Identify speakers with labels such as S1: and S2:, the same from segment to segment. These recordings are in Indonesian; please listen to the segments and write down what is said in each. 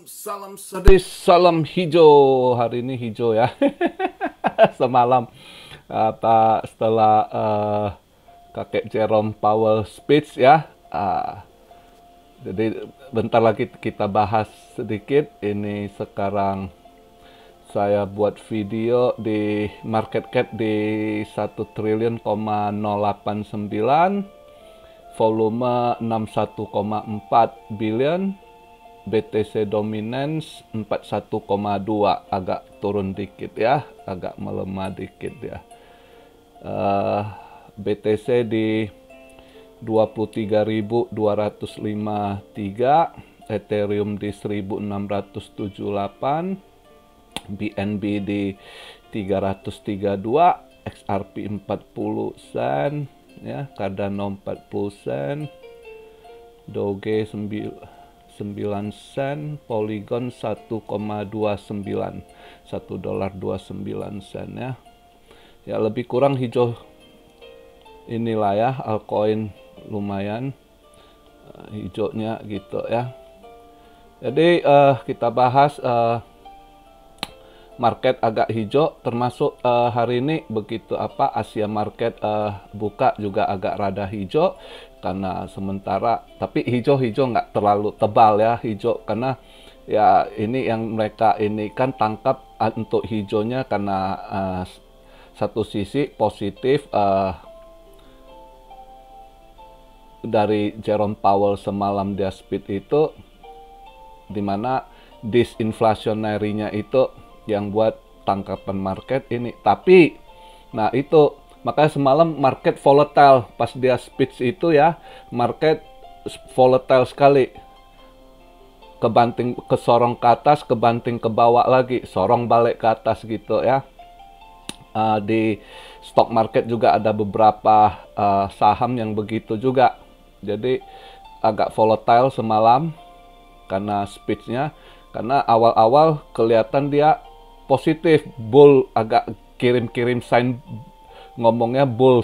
S1: salam sadis, salam hijau. Hari ini hijau ya. Semalam setelah kakek Jerome Powell speech ya. Jadi bentar lagi kita bahas sedikit. Ini sekarang saya buat video di market cap di 1 triliun,089, volume 61,4 billion, BTC dominance 41,2, agak turun dikit ya, agak melemah dikit ya. BTC di 23.253, Ethereum di 1.678, BNB di 332, XRP 40 sen ya, Cardano 40 sen, Doge 9 sen, Polygon 1,29, $1.29 ya. Ya lebih kurang hijau inilah ya, altcoin lumayan hijaunya gitu ya. Jadi kita bahas market agak hijau, termasuk hari ini begitu Asia market buka juga agak rada hijau, karena sementara tapi hijau-hijau nggak terlalu tebal ya hijau, karena ya ini yang mereka ini kan tangkap untuk hijaunya karena satu sisi positif dari Jerome Powell semalam dia speed itu, dimana disinflasionarinya itu yang buat tangkapan market ini. Tapi nah itu makanya semalam market volatile pas dia speech itu ya, market volatile sekali, kebanting ke sorong ke atas, kebanting ke bawah lagi, sorong balik ke atas gitu ya. Di stock market juga ada beberapa saham yang begitu juga, jadi agak volatile semalam karena speech-nya, karena awal-awal kelihatan dia positif, bull, agak kirim-kirim sign ngomongnya bull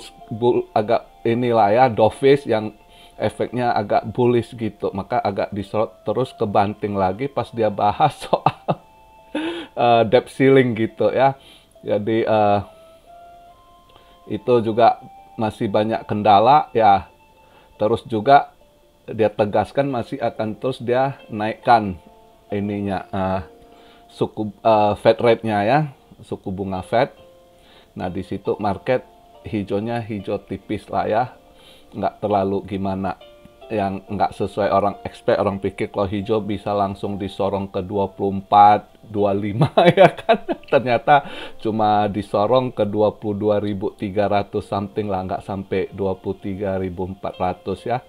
S1: agak inilah ya, dovish yang efeknya agak bullish gitu, maka agak disorot terus kebanting lagi pas dia bahas soal debt ceiling gitu ya. Jadi itu juga masih banyak kendala ya, terus juga dia tegaskan masih akan terus dia naikkan ininya suku Fed rate-nya ya, suku bunga Fed. Nah di situ market hijaunya hijau tipis lah ya, nggak terlalu gimana, yang nggak sesuai orang expect. Orang pikir kalau hijau bisa langsung disorong ke 24, 25 ya kan, ternyata cuma disorong ke 22.300 something lah, nggak sampai 23.400 ya.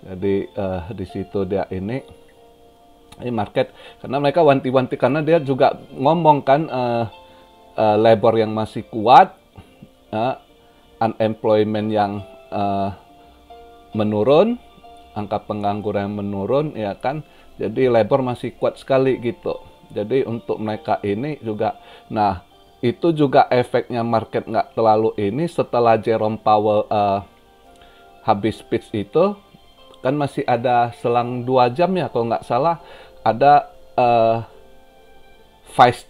S1: Jadi di situ dia ini market, karena mereka wanti-wanti, karena dia juga ngomong kan labor yang masih kuat, unemployment yang menurun, angka pengangguran yang menurun ya kan, jadi labor masih kuat sekali gitu. Jadi untuk mereka ini juga, nah itu juga efeknya market nggak terlalu ini setelah Jerome Powell habis speech itu kan, masih ada selang 2 jam ya kalau nggak salah, ada vice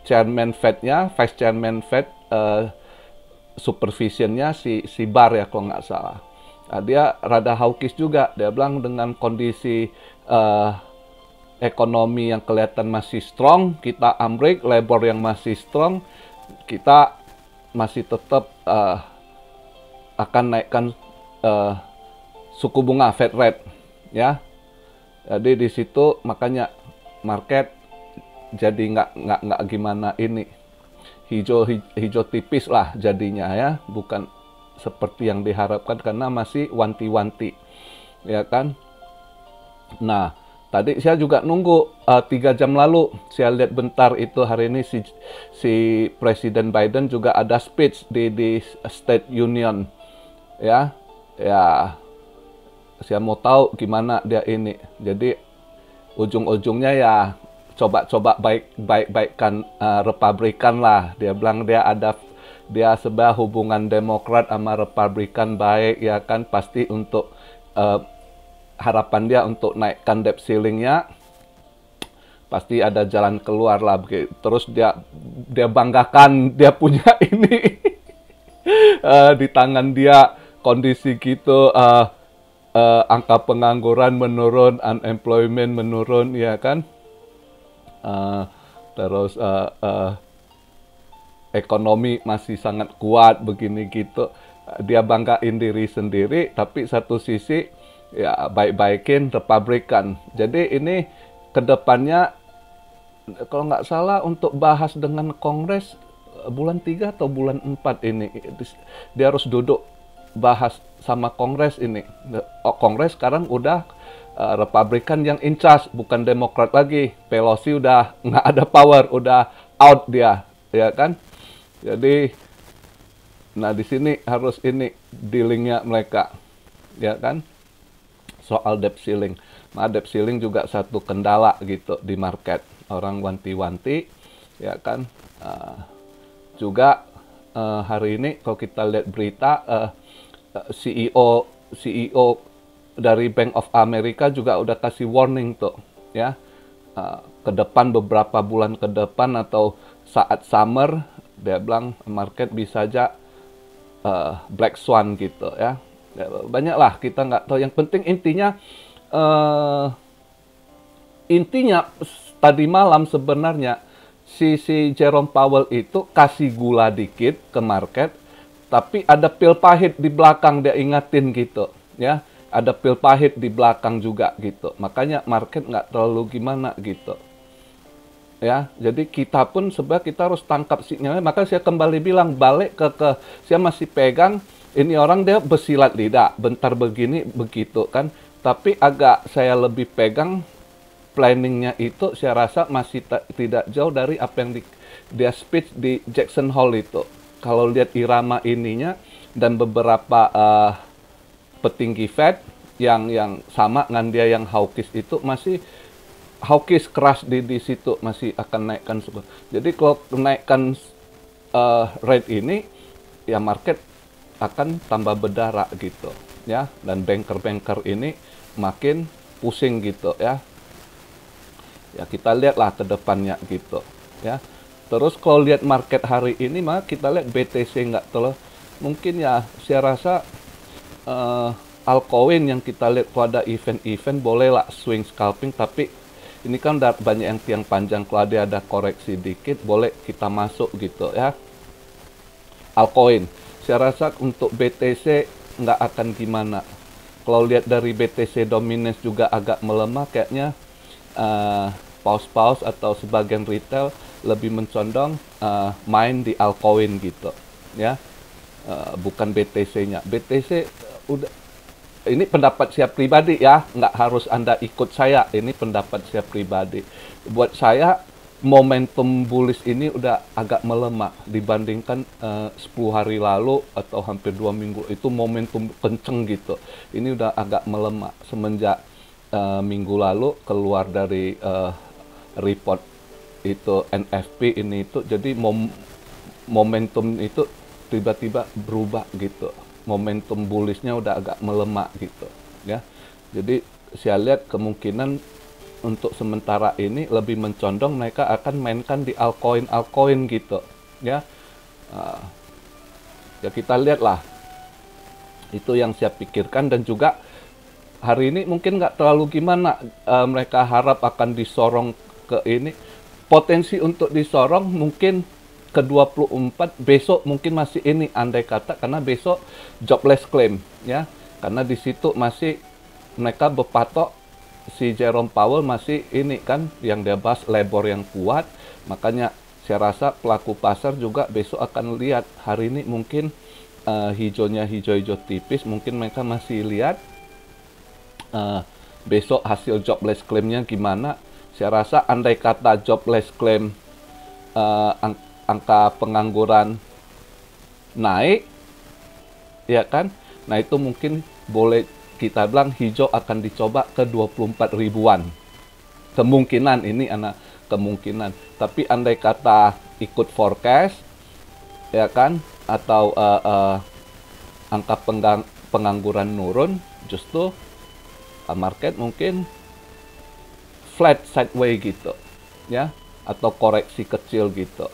S1: chairman Fed-nya, vice chairman Fed supervisionnya si Barr ya kalau nggak salah. Nah, dia rada hawkish juga, dia bilang dengan kondisi ekonomi yang kelihatan masih strong, kita ambruk, labor yang masih strong, kita masih tetap akan naikkan suku bunga Fed rate ya. Jadi di situ makanya market jadi nggak gimana ini, hijau tipis lah jadinya ya, bukan seperti yang diharapkan karena masih wanti-wanti ya kan. Nah tadi saya juga nunggu 3 jam lalu, saya lihat bentar itu hari ini si Presiden Biden juga ada speech di State Union ya. Saya mau tahu gimana dia ini. Jadi ujung-ujungnya ya coba-coba baik-baikkan Republikan lah. Dia bilang dia sebuah hubungan Demokrat sama Republikan baik ya kan, pasti untuk harapan dia untuk naikkan debt ceiling-nya pasti ada jalan keluar lah begitu. Terus dia banggakan dia punya ini di tangan dia kondisi gitu, angka pengangguran menurun, unemployment menurun, ya kan. Uh, terus ekonomi masih sangat kuat begini gitu. Dia banggain diri sendiri, tapi satu sisi ya baik-baikin Republikan. Jadi ini kedepannya kalau nggak salah untuk bahas dengan Kongres bulan 3 atau bulan 4 ini dia harus duduk bahas sama Kongres ini. Kongres sekarang udah Republikan yang in charge, bukan Demokrat lagi. Pelosi udah nggak ada power, udah out dia, ya kan? Jadi, nah di sini harus ini dealingnya mereka, ya kan? Soal debt ceiling. Nah, debt ceiling juga satu kendala gitu di market. Orang wanti-wanti, ya kan? Juga hari ini kalau kita lihat berita, CEO dari Bank of America juga udah kasih warning tuh, ya. Ke depan beberapa bulan ke depan atau saat summer, dia bilang market bisa aja black swan gitu, ya. Banyak lah kita nggak tahu. Yang penting intinya tadi malam sebenarnya si Jerome Powell itu kasih gula dikit ke market, tapi ada pil pahit di belakang dia ingatin gitu, ya. Ada pil pahit di belakang juga gitu. Makanya market nggak terlalu gimana gitu. Ya, jadi kita pun sebenarnya kita harus tangkap sinyalnya. Maka saya kembali bilang balik ke saya masih pegang ini orang dia bersilat lidah, bentar begini begitu kan. Tapi agak saya lebih pegang planningnya itu saya rasa masih tidak jauh dari apa yang dia speech di Jackson Hole itu. Kalau lihat irama ininya dan beberapa petinggi Fed yang sama dengan dia yang hawkish itu masih hawkish keras di situ, masih akan naikkan suku. Jadi kalau naikkan rate ini ya market akan tambah berdarah gitu, ya, dan banker-banker ini makin pusing gitu, ya. Ya kita lihatlah ke depannya gitu, ya. Terus kalau lihat market hari ini mah kita lihat BTC nggak terlalu, mungkin ya saya rasa altcoin yang kita lihat kalau ada event-event bolehlah swing scalping, tapi ini kan udah banyak yang tiang panjang, kalau ada koreksi dikit boleh kita masuk gitu, ya. Altcoin saya rasa untuk BTC nggak akan gimana. Kalau lihat dari BTC dominance juga agak melemah, kayaknya paus atau sebagian retail lebih mencondong main di altcoin gitu, ya. Bukan BTC-nya. BTC udah, ini pendapat saya pribadi ya, nggak harus Anda ikut saya, ini pendapat saya pribadi. Buat saya, momentum bullish ini udah agak melemah dibandingkan 10 hari lalu atau hampir 2 minggu, itu momentum kenceng gitu. Ini udah agak melemah semenjak minggu lalu keluar dari report itu NFP ini itu, jadi momentum itu tiba-tiba berubah gitu. Momentum bullishnya udah agak melemah gitu, ya. Jadi saya lihat kemungkinan untuk sementara ini lebih mencondong mereka akan mainkan di altcoin gitu, ya. Ya kita lihatlah, itu yang saya pikirkan. Dan juga hari ini mungkin nggak terlalu gimana, mereka harap akan disorong ke ini, potensi untuk disorong mungkin ke 24 besok mungkin masih ini andai kata, karena besok jobless claim, ya, karena di situ masih mereka berpatok, si Jerome Powell masih ini kan yang dia bahas labor yang kuat. Makanya saya rasa pelaku pasar juga besok akan lihat. Hari ini mungkin hijaunya hijau-hijau tipis, mungkin mereka masih lihat besok hasil jobless claim-nya gimana. Saya rasa andai kata jobless claim angka pengangguran naik, ya kan? Nah itu mungkin boleh kita bilang hijau akan dicoba ke 24 ribuan. Kemungkinan ini anak kemungkinan. Tapi andai kata ikut forecast, ya kan? Atau angka pengangguran nurun, justru market mungkin flat sideways gitu. ya, atau koreksi kecil gitu.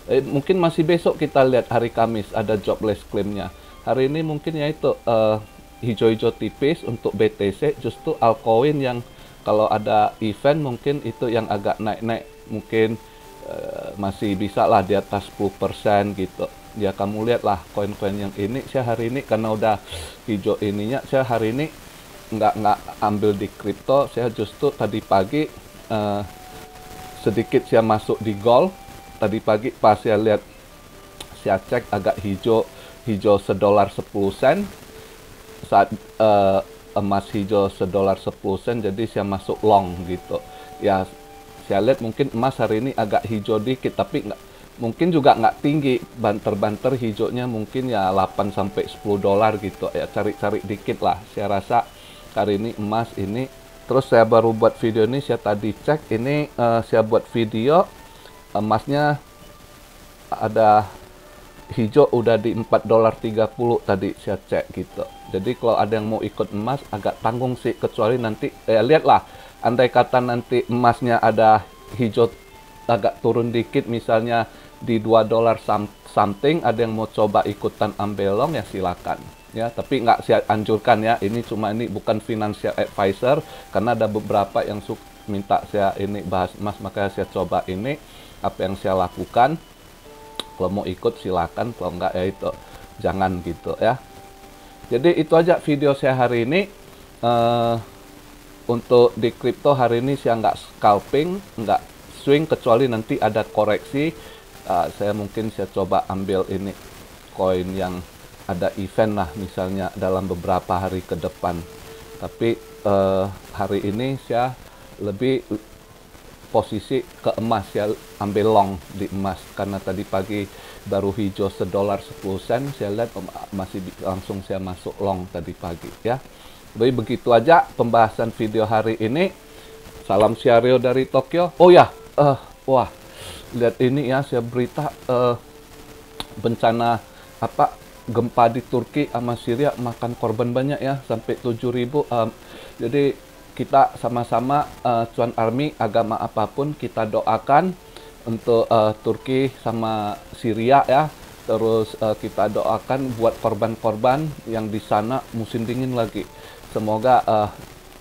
S1: Mungkin masih besok kita lihat hari Kamis ada jobless claim-nya. Hari ini mungkin ya itu hijau-hijau tipis untuk BTC, justru altcoin yang kalau ada event mungkin itu yang agak naik-naik, mungkin masih bisa lah di atas 10% gitu. Ya kamu lihatlah koin-koin yang ini, saya hari ini karena udah hijau ininya, saya hari ini nggak ambil di kripto, saya justru tadi pagi sedikit saya masuk di gold. Tadi pagi pas saya lihat, saya cek agak hijau $1.10 saat emas hijau $1.10, jadi saya masuk long gitu. Ya saya lihat mungkin emas hari ini agak hijau dikit, tapi mungkin juga nggak tinggi, banter-banter hijaunya mungkin ya 8 sampai $10 gitu ya, cari-cari dikit lah. Saya rasa hari ini emas ini. Terus saya baru buat video ini, saya tadi cek ini, saya buat video emasnya ada hijau udah di $4.30 tadi saya cek gitu. Jadi kalau ada yang mau ikut emas agak tanggung sih, kecuali nanti lihatlah, andai kata nanti emasnya ada hijau agak turun dikit, misalnya di $2 something, ada yang mau coba ikutan ambil long ya silakan ya, tapi nggak saya anjurkan ya, ini bukan financial advisor, karena ada beberapa yang minta saya ini bahas emas, makanya saya coba ini apa yang saya lakukan. Kalau mau ikut silakan, kalau nggak ya itu jangan gitu ya. Jadi itu aja video saya hari ini. Untuk di kripto hari ini saya nggak scalping, nggak swing, kecuali nanti ada koreksi. Saya coba ambil ini koin yang ada event lah, misalnya dalam beberapa hari ke depan. Tapi hari ini saya lebih posisi ke emas, ya ambil long di emas, karena tadi pagi baru hijau $1.10, saya lihat masih langsung saya masuk long tadi pagi ya. Jadi begitu aja pembahasan video hari ini. Salam Syario dari Tokyo. Oh ya, wah, lihat ini ya, saya berita bencana gempa di Turki sama Syria makan korban banyak ya, sampai 7.000. Jadi kita sama-sama Cuan Army, agama apapun kita doakan untuk Turki sama Syria ya. Terus kita doakan buat korban-korban yang di sana, musim dingin lagi. Semoga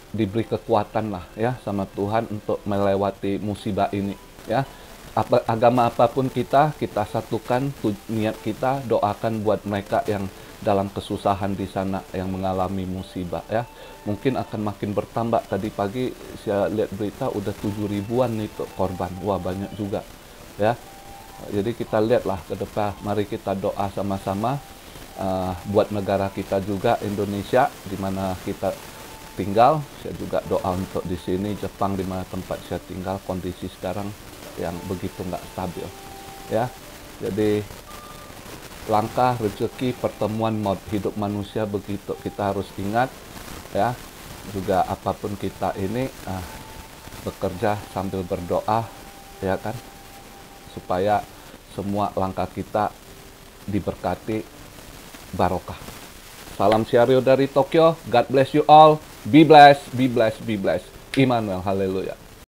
S1: diberi kekuatan lah ya sama Tuhan untuk melewati musibah ini ya. Agama apapun kita satukan niat kita, doakan buat mereka yang dalam kesusahan di sana, yang mengalami musibah ya. Mungkin akan makin bertambah. Tadi pagi saya lihat berita udah 7.000-an itu korban. Wah, banyak juga ya. Jadi kita lihatlah ke depan, mari kita doa sama-sama buat negara kita juga, Indonesia, di mana kita tinggal. Saya juga doa untuk di sini Jepang, di mana tempat saya tinggal, kondisi sekarang yang begitu nggak stabil ya. Jadi langkah rezeki, pertemuan maut, hidup manusia begitu, kita harus ingat ya. Juga apapun kita ini bekerja sambil berdoa ya kan, supaya semua langkah kita diberkati barokah. Salam Syario dari Tokyo. God bless you all. Be blessed, be blessed, be blessed. Immanuel, haleluya.